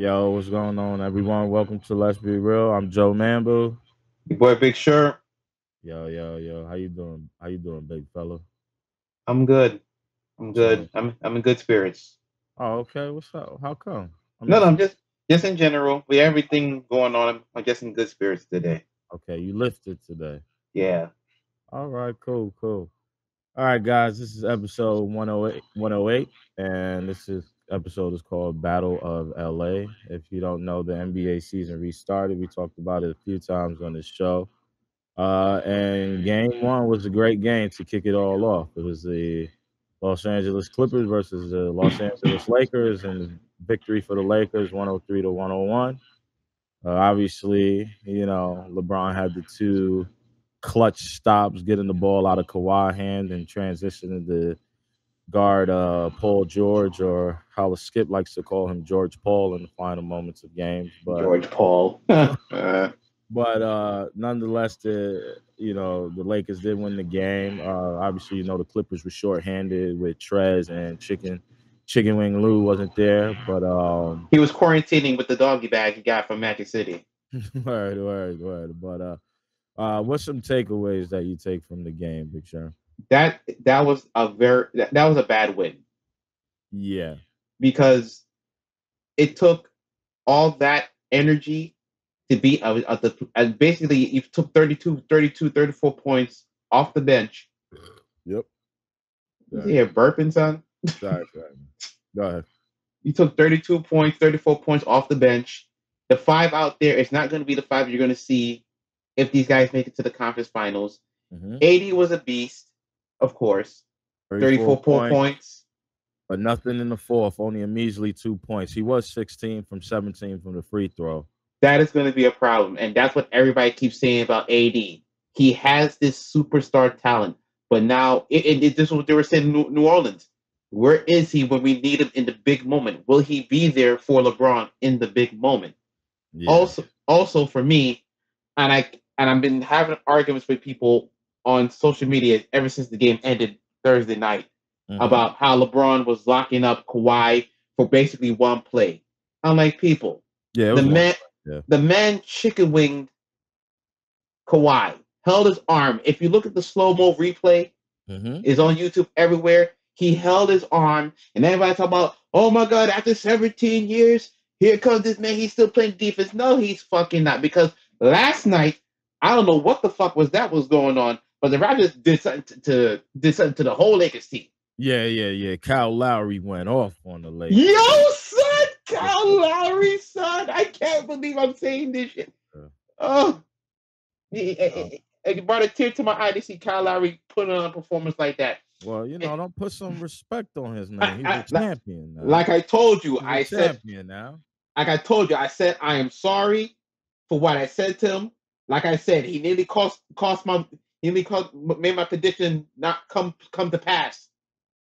Yo, what's going on, everyone? Welcome to Let's Be Real. I'm Joe Mambo. Your boy Big Sure. Yo. How you doing? How you doing, big fella? I'm good. I'm Chilling. good. I'm in good spirits. Oh, okay. What's up? How come? I No, mean, no, I'm just in general. We have everything going on. I'm just in good spirits today. okay, you lifted today. Yeah. All right, cool. All right, guys, this is episode 108, and episode is called Battle of LA. If you don't know, the NBA season restarted. We talked about it a few times on this show. And game one was a great game to kick it all off. It was the Los Angeles Clippers versus the Los Angeles Lakers, and victory for the Lakers, 103 to 101. Obviously, LeBron had the two clutch stops, getting the ball out of Kawhi's hand and transitioning to guard Paul George, or how Skip likes to call him, George Paul, in the final moments of games. But George Paul. nonetheless, the Lakers did win the game. Obviously, the Clippers were shorthanded with Trez, and Chicken Wing Lou wasn't there. But He was quarantining with the doggy bag he got from Magic City. word. But what's some takeaways that you take from the game, Big Sean? That was that was a bad win Yeah, because it took all that energy to beat basically you took 34 points off the bench. yep. Yeah, burping, son. Sorry. Go ahead. You took 32 points, 34 points off the bench. The five out there is not going to be the five you're going to see if these guys make it to the conference finals. Mm-hmm. 80 was a beast, of course. 34 points. But nothing in the fourth, only a measly 2 points. He was 16 from 17 from the free throw. That is going to be a problem. And that's what everybody keeps saying about AD. He has this superstar talent. But now, this is what they were saying in New Orleans. Where is he when we need him in the big moment? Will he be there for LeBron in the big moment? Yeah. Also for me, and I've been having arguments with people on social media ever since the game ended Thursday night about how LeBron was locking up Kawhi for basically one play. I'm like, people, the man chicken winged Kawhi, held his arm. If you look at the slow mo replay, it's on YouTube everywhere. He held his arm, and everybody talk about, oh my God, after 17 years, here comes this man. He's still playing defense. No, he's fucking not. Because last night, I don't know what the fuck was going on, but the Raptors did something to the whole Lakers team. Yeah. Kyle Lowry went off on the Lakers. Yo, son, Kyle Lowry, son. I can't believe I'm saying this shit. Oh, it brought a tear to my eye to see Kyle Lowry put on a performance like that. Well, don't put some respect on his name. He's a champion now. Like I told you, I said champion now. Like I told you, I said I am sorry for what I said to him. Like I said, he nearly made my prediction not come to pass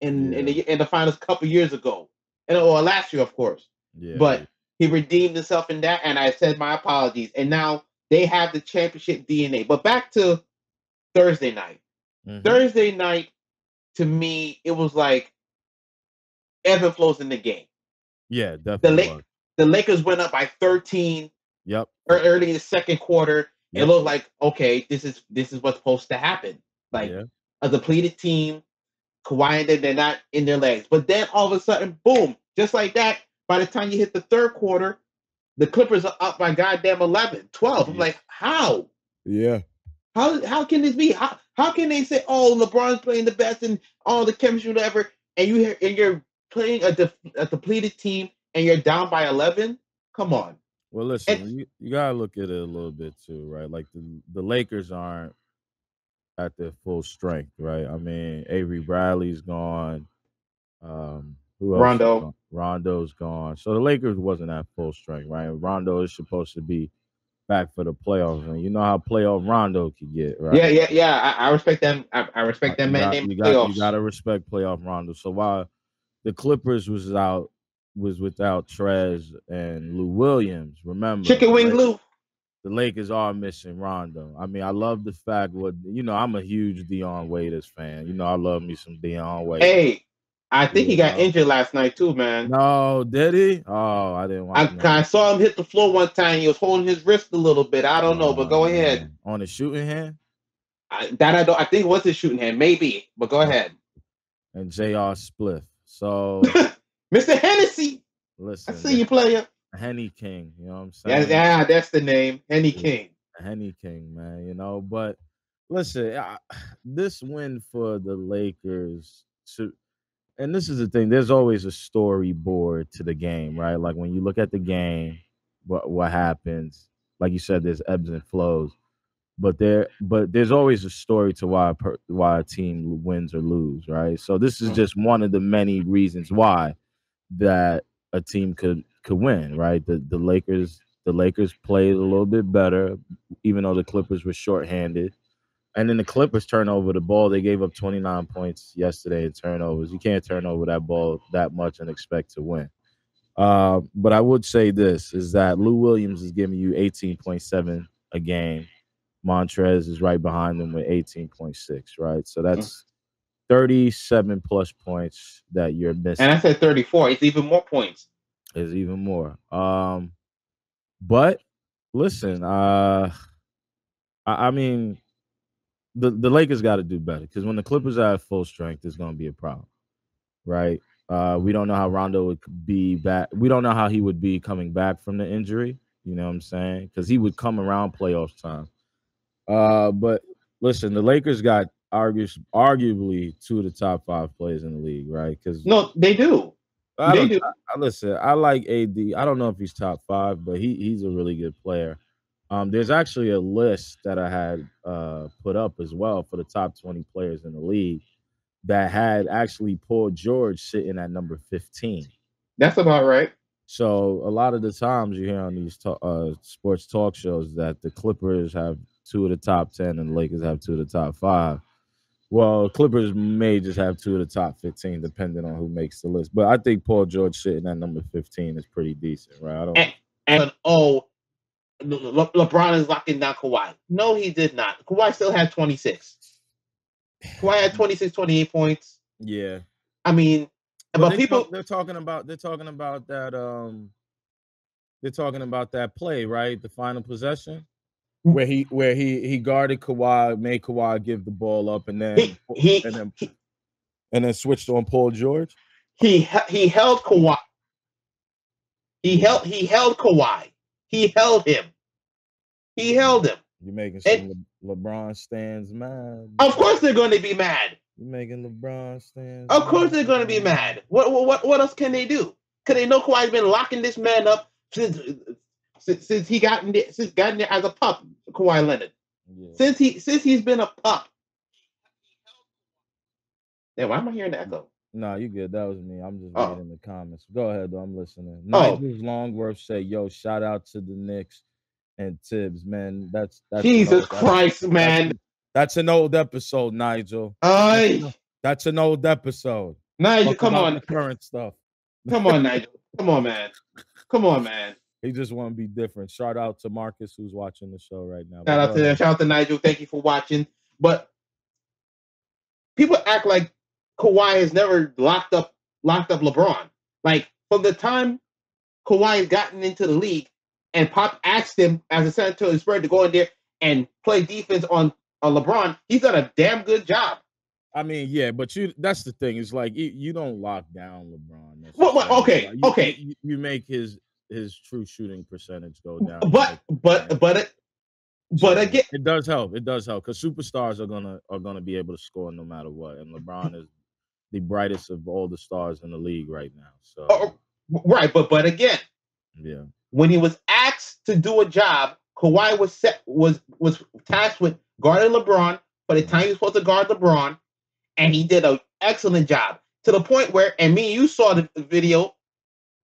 in the finals a couple years ago, or last year, of course. Yeah. But he redeemed himself in that, and I said my apologies. And now they have the championship DNA. But back to Thursday night. Thursday night, to me, it was like ebb and flows in the game. Yeah, definitely. The Lakers went up by 13. Yep. Early in the second quarter. Yep. It looked like, okay, this is what's supposed to happen. Like a depleted team, Kawhi and they're not in their legs. But then all of a sudden, boom, just like that, by the time you hit the third quarter, the Clippers are up by goddamn 11, 12. I'm like, how? Yeah. How can this be? How can they say, oh, LeBron's playing the best and all the chemistry, whatever, and you're playing a depleted team and you're down by 11? Come on. Well, listen, you gotta look at it a little bit too, right? Like the Lakers aren't at their full strength, right? I mean, Avery Bradley's gone. Who else? Rondo's gone. So the Lakers wasn't at full strength, right? Rondo is supposed to be back for the playoffs, and you know how playoff Rondo could get, right? Yeah. I respect them. I respect that man named playoffs. You gotta respect playoff Rondo. So while the Clippers was without Trez and Lou Williams, remember Chicken Wing Lou. The Lakers are missing Rondo. I mean, I love the fact I'm a huge Dion Waiters fan. I love me some Dion Waiters. Hey, I think he got injured last night too, man. No, did he? Oh, I didn't watch. I saw him hit the floor one time. He was holding his wrist a little bit. I don't know, but go ahead. On his shooting hand? I don't. I think it was his shooting hand, maybe. But go ahead. And J.R. Spliff. So, Mr. Hennessy. Listen, I see you, player. Henny King. You know what I'm saying? Yeah, that's the name, Henny King. Henny King, man. You know, but listen, this win for the Lakers. And this is the thing. There's always a storyboard to the game, right? Like when you look at the game, what happens? Like you said, there's ebbs and flows. But there's always a story to why a team wins or lose, right? So this is just one of the many reasons why that a team could win, right? The Lakers played a little bit better, even though the Clippers were shorthanded. And then the Clippers turn over the ball. They gave up 29 points yesterday in turnovers. You can't turn over that ball that much and expect to win. But I would say this is that Lou Williams is giving you 18.7 a game. Montrez is right behind them with 18.6, right? So that's 37 plus points that you're missing. And I said 34. It's even more points. It's even more. But listen, I mean, the Lakers got to do better because when the Clippers are at full strength, it's going to be a problem, right? We don't know how Rondo would be back. We don't know how he would be coming back from the injury. You know what I'm saying? Because he would come around playoffs time. But listen, the Lakers got arguably two of the top 5 players in the league, right? Because no, they do. Listen, I like AD. I don't know if he's top 5, but he's a really good player. There's actually a list that I had put up as well for the top 20 players in the league that had actually Paul George sitting at number 15. That's about right. So a lot of the times you hear on these sports talk shows that the Clippers have 2 of the top 10 and the Lakers have 2 of the top 5. Well, Clippers may just have 2 of the top 15, depending on who makes the list. But I think Paul George sitting at number 15 is pretty decent, right? LeBron is locking down Kawhi. No, he did not. Kawhi still had 26. Kawhi had 26, 28 points. Yeah. I mean, but they're talking about that they're talking about that play, right? The final possession where he guarded Kawhi, made Kawhi give the ball up, and then switched on Paul George. He held Kawhi. He held Kawhi. He held him. You're making some LeBron stands mad. Of course they're going to be mad. You're making LeBron stands. Of course they're going to be mad. What else can they do? Because they know Kawhi's been locking this man up since he got in there as a pup. Kawhi Leonard. Yeah. Since he's been a pup. Yeah, why am I hearing the echo? No, you good. That was me. I'm just reading the comments. Go ahead, though. I'm listening. Nigel's Longworth said, "Yo, shout out to the Knicks and Tibbs, man. That's Jesus Christ, man. That's an old episode, Nigel. That's an old episode. Nigel, come on. The current stuff. Come on, Nigel. Come on, man. Come on, man. He just want to be different. Shout out to Marcus, who's watching the show right now. Shout out to Nigel. Thank you for watching. But people act like Kawhi has never locked up LeBron. Like from the time Kawhi has gotten into the league, and Pop asked him as a San Antonio Spurs to go in there and play defense on LeBron, he's done a damn good job. I mean, yeah, but that's the thing. It's like you don't lock down LeBron. Well, okay, like, okay. You make his true shooting percentage go down. But again, it does help. It does help because superstars are gonna be able to score no matter what, and LeBron is the brightest of all the stars in the league right now. So right, but again, yeah, when he was asked to do a job, Kawhi was tasked with guarding LeBron for the time he was supposed to guard LeBron, and he did an excellent job to the point where, and me and you saw the video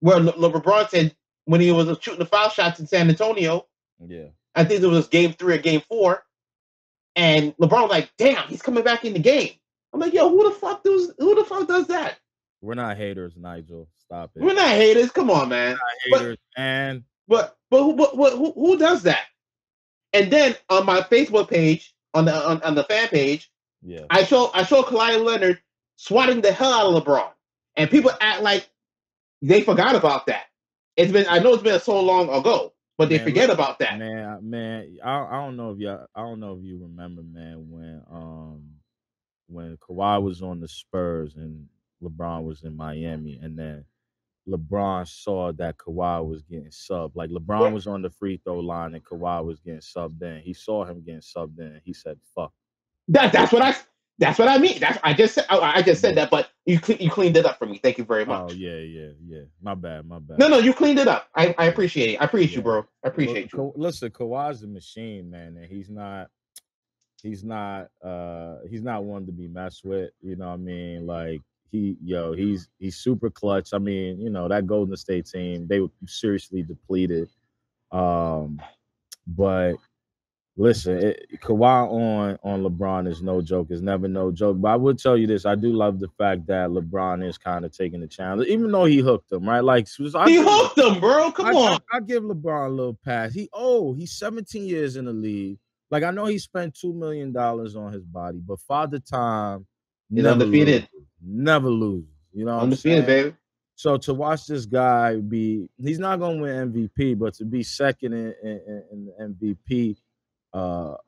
where LeBron said when he was shooting the foul shots in San Antonio, yeah, I think it was game 3 or game 4, and LeBron was like, "Damn, he's coming back in the game." I'm like, "Yo, who the fuck does that?" We're not haters, Nigel. Stop it. We're not haters. Come on, man. We're not haters, but who does that? And then on my Facebook page, on the fan page, yeah, I show Kawhi Leonard swatting the hell out of LeBron. and people act like they forgot about that. I know it's been so long ago, but they forget about that. Man, I don't know if you remember, man, when Kawhi was on the Spurs and LeBron was in Miami, and then LeBron saw that Kawhi was getting subbed. Like LeBron was on the free throw line and Kawhi was getting subbed in. He saw him getting subbed in. He said, "Fuck." That's what I mean. I just said that, but you cleaned it up for me. Thank you very much. Oh yeah. My bad. No, you cleaned it up. I appreciate it. I appreciate you, bro. I appreciate you. Listen, Kawhi's a machine, man, and he's not one to be messed with. You know what I mean? Like he's super clutch. I mean, that Golden State team, they were seriously depleted. But listen, Kawhi on LeBron is no joke. It's never no joke. But I would tell you this: I do love the fact that LeBron is kind of taking the challenge, even though he hooked him, right? Like he hooked him, bro. Come on. I give LeBron a little pass. He's 17 years in the league. Like I know he spent $2 million on his body, but Father Time never undefeated. Never lose. You know what undefeated, I'm saying? Baby. So to watch this guy he's not going to win MVP, but to be second in the MVP talk,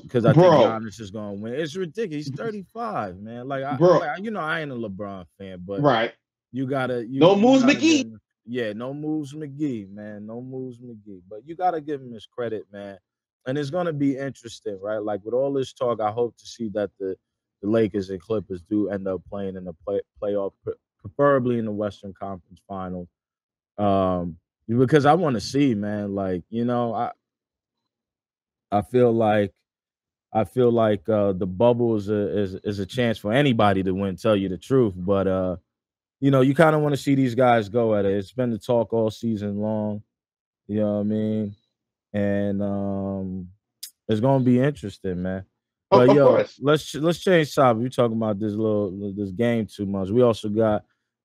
because I think Giannis is going to win. It's ridiculous. He's 35, man. Like, I ain't a LeBron fan, but right. You gotta no moves McGee. Yeah, no moves McGee, man. No moves McGee. But you gotta give him his credit, man. And it's gonna be interesting, right? Like with all this talk, I hope to see that the Lakers and Clippers do end up playing in the playoff, preferably in the Western Conference Finals. Because I want to see, man. Like, I feel like the bubble is a chance for anybody to win. Tell you the truth, but you kind of want to see these guys go at it. It's been the talk all season long. You know what I mean? And it's gonna be interesting, man. But of course. let's change topic. We're talking about this game too much. We also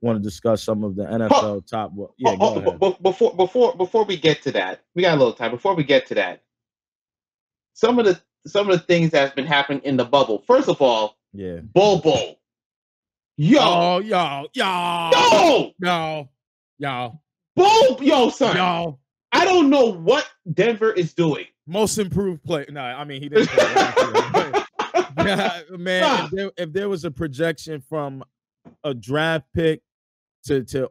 want to discuss some of the NFL top. Go ahead. Before we get to that, we got a little time. Before we get to that, some of the things that's been happening in the bubble. First of all, Bobo. Yo, son. Yo, I don't know what Denver is doing. Most improved player. No, I mean he didn't play last year. Man, if there was a projection from a draft pick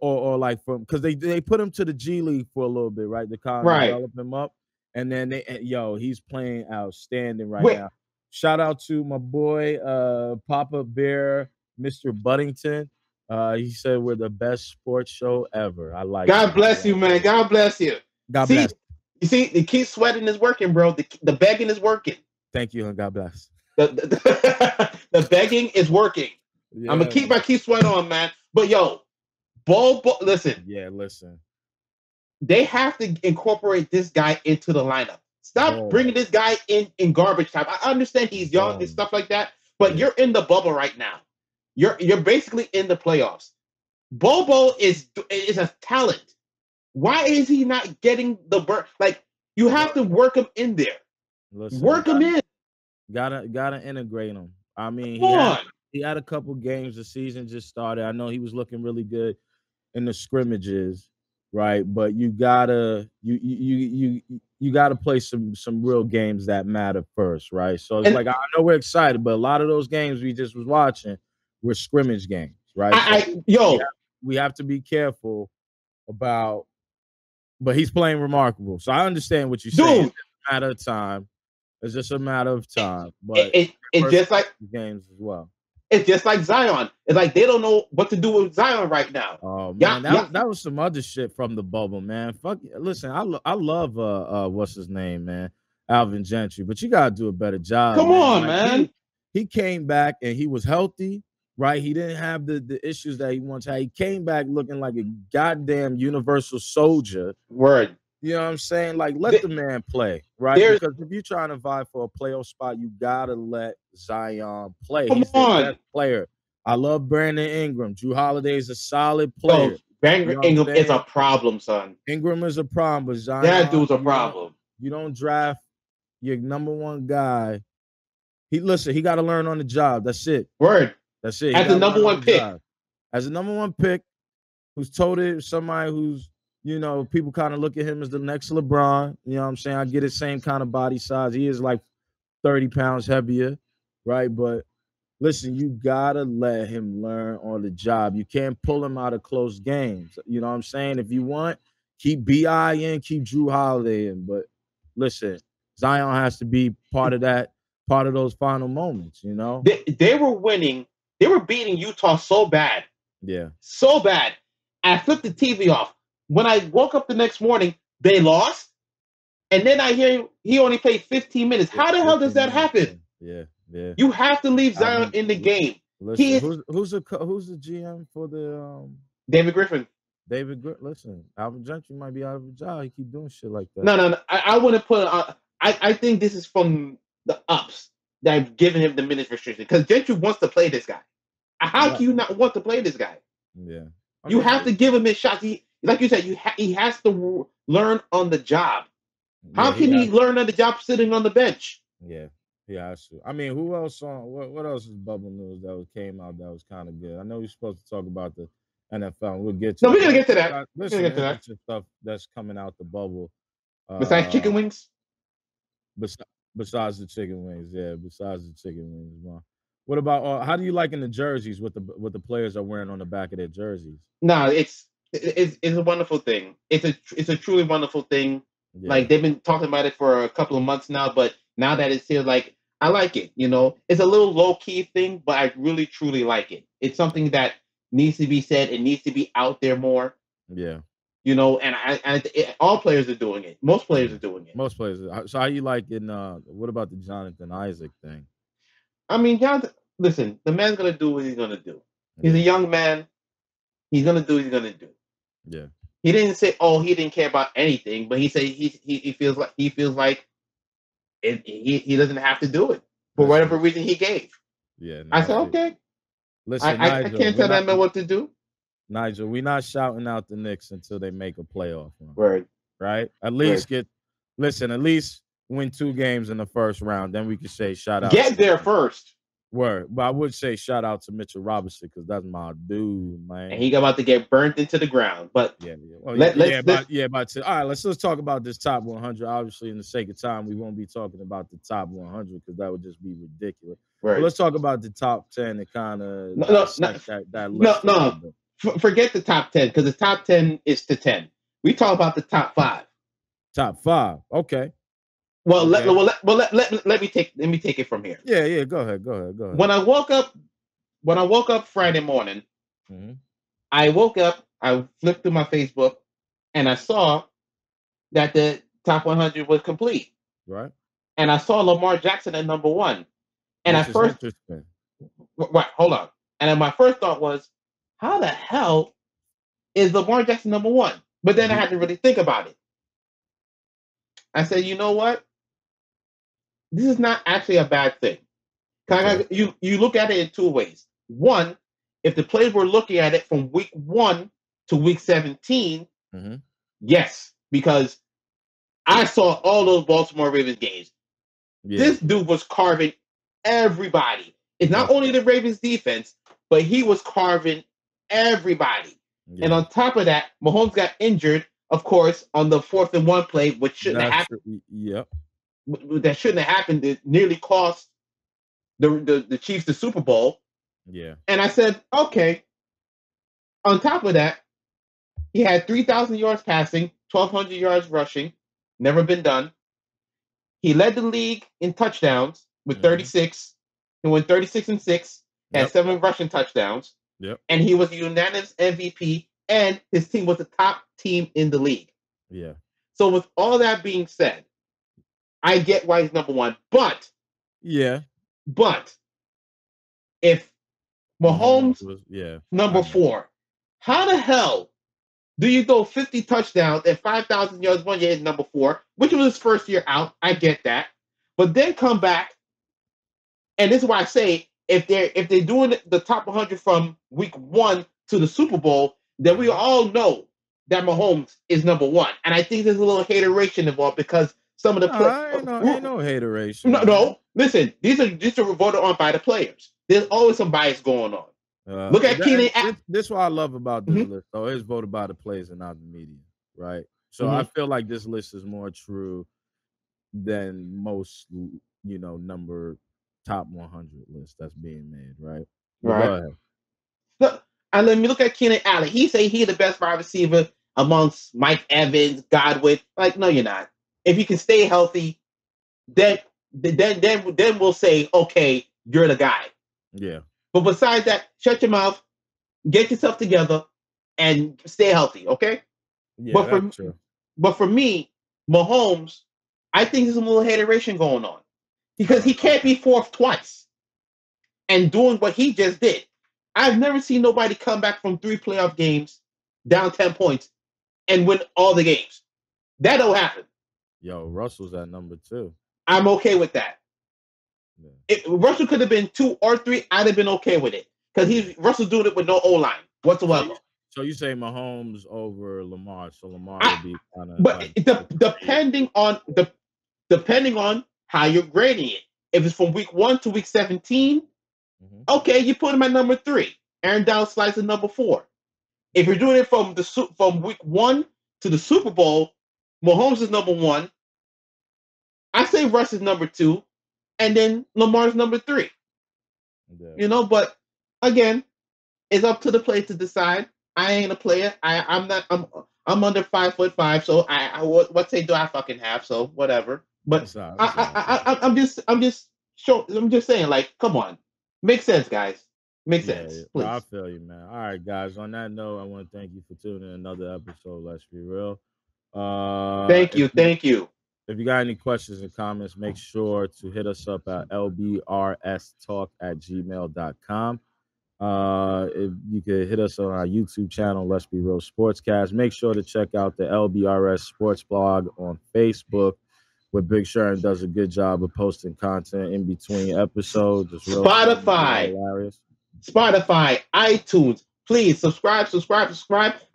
or like from, because they put him to the G League for a little bit, right? To kind of develop him up, and then he's playing outstanding now. Shout out to my boy Papa Bear, Mr. Buddington. He said we're the best sports show ever. I like. God bless you, man. God bless you. God bless. You see, the keep sweating is working, bro. The begging is working. Thank you, and God bless. The begging is working. Yeah. I'm gonna keep my sweat on, man. But listen. Yeah, listen. They have to incorporate this guy into the lineup. Stop bringing this guy in garbage time. I understand he's young and stuff like that, but you're in the bubble right now. You're basically in the playoffs. Bobo is a talent. Why is he not getting the burn? Like, you have to work him in there. Work him in. Gotta integrate him. I mean, he had a couple games. The season just started. I know he was looking really good in the scrimmages, right? But you gotta play some real games that matter first, right? So it's like, I know we're excited, but a lot of those games we just was watching were scrimmage games, right? We have to be careful about. But he's playing remarkable, so I understand what you're saying. It's a matter of time. It's just a matter of time. But it's just like games as well. It's just like Zion. It's like they don't know what to do with Zion right now. Oh man, that was some other shit from the bubble, man. Fuck. Listen, I love what's his name, man, Alvin Gentry. But you gotta do a better job. Come on, man. He came back and he was healthy, right? He didn't have the issues that he once had. He came back looking like a goddamn universal soldier. Word. You know what I'm saying? Like, let the man play, right? Because if you're trying to vie for a playoff spot, you gotta let Zion play. He's the best player. I love Brandon Ingram. Drew Holiday is a solid player. Brandon Ingram is a problem, son. Ingram is a problem, but Zion, that dude's a problem. You don't draft your number one guy. He got to learn on the job. That's it. Word. That's it. As the number one pick. as a number one pick, who's toted somebody who's, people kind of look at him as the next LeBron. You know what I'm saying? I get his same kind of body size. He is like 30 pounds heavier, right? But listen, you gotta let him learn on the job. You can't pull him out of close games. You know what I'm saying? If you want, keep BI in, keep Drew Holiday in. But listen, Zion has to be part of that, part of those final moments, They were winning. They were beating Utah so bad. Yeah. So bad. I flipped the TV off. When I woke up the next morning, they lost. And then I hear he only played 15 minutes. How the hell does that happen? Yeah. You have to leave Zion in the game. Listen, who's the GM for the David Griffin. Listen, Alvin Gentry might be out of a job. He keep doing shit like that. No. I wouldn't put. I think this is from the ups that have given him the minutes restriction because Gentry wants to play this guy. How can you not want to play this guy? Yeah, you have to give him his shots. Like you said, he has to learn on the job. How can he learn on the job sitting on the bench? Yeah, he has to. I mean, who else on? What else is bubble news that came out that was kind of good? I know we're supposed to talk about the NFL. We'll get to. No, we're gonna get to that. Listen, stuff that's coming out the bubble. Besides chicken wings. Besides the chicken wings, yeah. Besides the chicken wings, man. What about how do you like in the jerseys what the players are wearing on the back of their jerseys? No, it's a wonderful thing. It's a truly wonderful thing. Yeah. Like they've been talking about it for a couple of months now, but now that it's here, like I like it. It's a little low key thing, but I really truly like it. It's something that needs to be said. It needs to be out there more. Yeah. And all players are doing it. Most players are doing it. Most players. So how you like in? What about the Jonathan Isaac thing? I mean, listen, the man's gonna do what he's gonna do. He's a young man. He's gonna do what he's gonna do. Yeah. He didn't say, "Oh, he didn't care about anything," but he said he feels like he doesn't have to do it for whatever reason he gave. Yeah. I said, okay. Listen, I can't tell that man what to do. Nigel, we're not shouting out the Knicks until they make a playoff run. Word. Right? At least at least win 2 games in the first round. Then we can say shout out. Get there first. Word. But I would say shout out to Mitchell Robinson because that's my dude, man. And he about to get burnt into the ground. But all right, let's talk about this top 100. Obviously, in the sake of time, we won't be talking about the top 100 because that would just be ridiculous. Right. But let's talk about the top 10 and kind of that list. No. Forget the top 10 because the top 10 is to 10. We talk about the top 5. Top 5. Okay. Well, let me take it from here. Yeah. Go ahead. When I woke up Friday morning, I woke up. I flipped through my Facebook, and I saw that the top 100 was complete. Right. And I saw Lamar Jackson at number 1. And at first, right, hold on. And then my first thought was, how the hell is Lamar Jackson number 1? But then I had to really think about it. I said, you know what? This is not actually a bad thing. You look at it in 2 ways. One, if the players were looking at it from week 1 to week 17, yes, because I saw all those Baltimore Ravens games. Yeah. This dude was carving everybody. It's not only the Ravens defense, but he was carving everybody. Yeah. And on top of that, Mahomes got injured, of course, on the 4th and 1 play, which shouldn't have happened. Yep. That shouldn't have happened. It nearly cost the Chiefs the Super Bowl. Yeah. And I said, okay. On top of that, he had 3,000 yards passing, 1,200 yards rushing. Never been done. He led the league in touchdowns with 36. He went 36-6. Had 7 rushing touchdowns. Yep. And he was a unanimous MVP, and his team was the top team in the league. Yeah. So with all that being said, I get why he's number 1, but if Mahomes was number 4, how the hell do you go 50 touchdowns and 5,000 yards 1 year at number 4, which was his first year out? I get that, but then come back, and this is why I say if they're doing the top 100 from week 1 to the Super Bowl, then we all know that Mahomes is number 1, and I think there's a little hateration involved because some of the ain't no hateration. No, listen, these are voted on by the players. There's always some bias going on. Look at Keenan. This is what I love about this Mm-hmm. list. So it's voted by the players and not the media, right? So I Mm-hmm. feel like this list is more true than most, number top 100 lists that's being made, right? But go Right. ahead. Look, and let me look at Keenan Allen. He say he the best wide receiver amongst Mike Evans, Godwin. Like, no, you're not. If you can stay healthy, then then we'll say, okay, you're the guy. Yeah. But besides that, shut your mouth, get yourself together, and stay healthy, okay? Yeah, But that's for true. but for me, Mahomes, I think there's a little hateration going on because he can't be fourth twice and doing what he just did. I've never seen nobody come back from 3 playoff games down 10 points and win all the games. That don't happen. Yo, Russell's at number 2. I'm okay with that. Yeah. If Russell could have been 2 or 3, I'd have been okay with it because Russell's doing it with no O line whatsoever. So you say Mahomes over Lamar, so Lamar I, would be kind of but like depending on how you're grading it. If it's from week 1 to week 17, okay, you put him at number 3. Aaron Donald slides at number 4. If you're doing it from week 1 to the Super Bowl, Mahomes is number 1. I say Russ is number 2, and then Lamar's number 3. Yeah. But again, it's up to the player to decide. I ain't a player. I'm not. I'm under 5'5", so what say do I fucking have? So whatever. But I'm just saying, like, come on, makes sense, guys. Makes sense, please. I feel you, man. All right, guys. On that note, I want to thank you for tuning in another episode. Let's be real. Thank you. If you got any questions and comments, make sure to hit us up at lbrstalk@gmail.com. If you could hit us on our YouTube channel, Let's Be Real Sportscast. Make sure to check out the LBRS Sports Blog on Facebook, where Big Sharon does a good job of posting content in between episodes. It's real Spotify, iTunes. Please subscribe.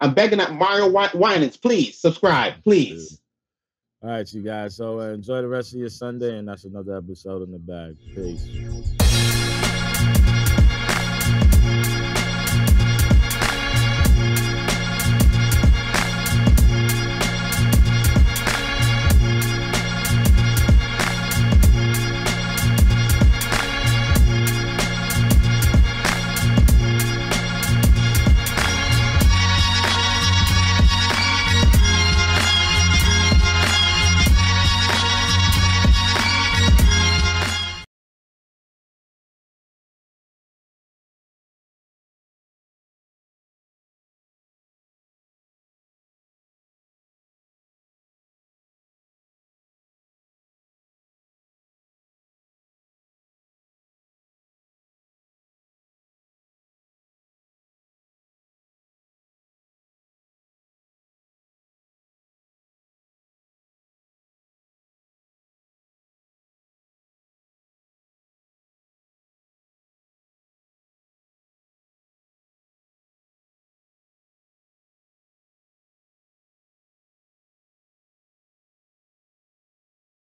I'm begging at Mario Winans. Please subscribe, please. All right, you guys. So enjoy the rest of your Sunday, and that's another episode in the bag. Peace.